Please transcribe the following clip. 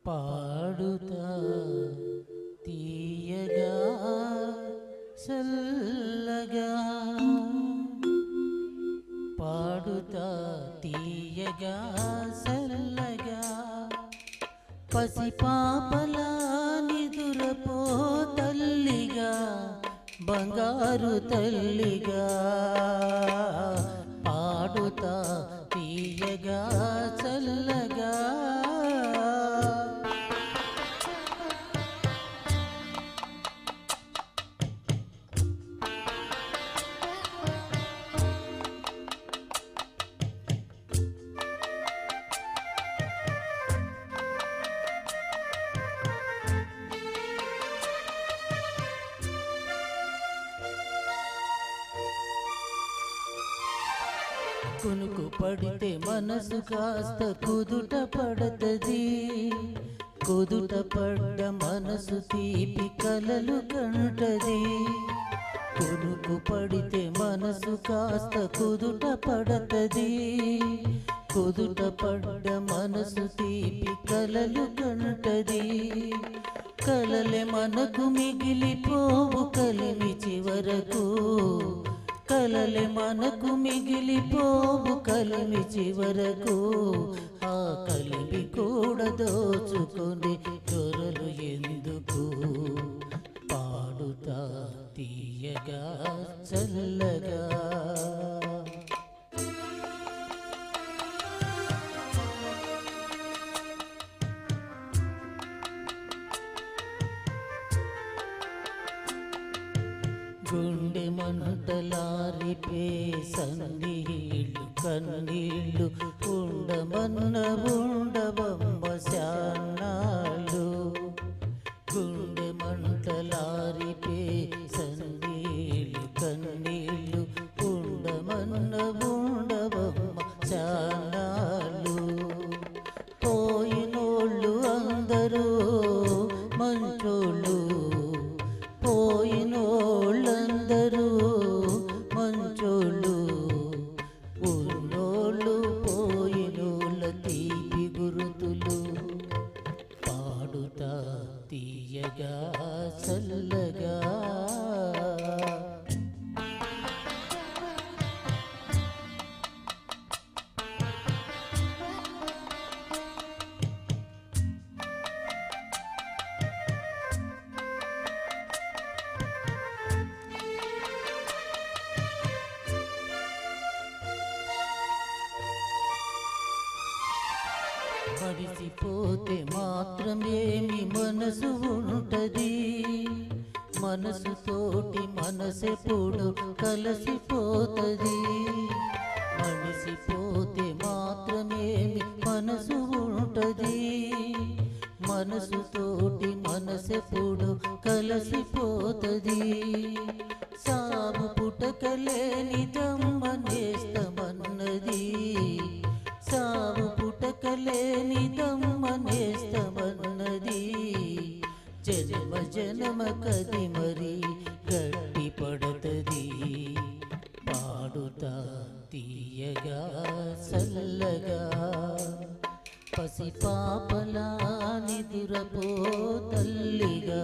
పాడుతా తీయగా చల్లగా, పాడుతా తీయగా చల్లగా, పసిపాపలా నిదురపో తల్లిగా, బంగారు తల్లిగా, పాడుతా తీయగా చల్లగా. కునుకు పడితే మనసు కాస్త కుదుట పడతది, కుదుట పడ్డ మనసు తీపి కలలు కంటది. కునుకు పడితే మనసు కాస్త కుదుట పడతది, కుదుట పడ్డ మనసు తీపి కలలు కంటది. కలలే మనకు మిగిలిపోవు కలిమి చివరకు, కలలే మనకు మిగిలిపోవు కలిమి చివరకు. ఆ కలిమి కూడా దోచుకొని చొరలు ఎందుకు, పాడుతా తీయగా చల్లగా. గుండె మంటలారిపే సన్నీళ్ళు కన్నీళ్ళు, ఉండమన్న ఉండవమ్మ శానాళ్ళు. గుండె మంటలారిపే సన్నీళ్ళు కన్నీళ్ళు, ఉండమన్న ఉండవమ్మ శానాళ్ళు. పోయినోళ్ళు అందరూ మంచోళ్ళు, పోయినోళ్ళందరూ మంచోళ్ళు, ఉన్నోళ్ళు పోయినోళ్ళ తీపి గురుతులు. పాడుతా తీయగా చల్లగా. మరిసిపోతే మాత్రమేమి మనసు ఉంటది, మనసుతోటి మనసెప్పుడు కలిసిపోతది. మరిసిపోతే మాత్రమేమి మనసు ఉంటది, మనసుతోటి మనసెప్పుడు కలిసిపోతది. సాగు పుటకలేని దమ్మనేస్తమన్నది, సాగు పుటకలేని దమ్మనేస్తమన్నది. జన్మ జన్మ కది మరి గట్టి పడతది, పాడుతా తీయగా చల్లగా. పసిపాపలా నిదురపో తల్లిగా,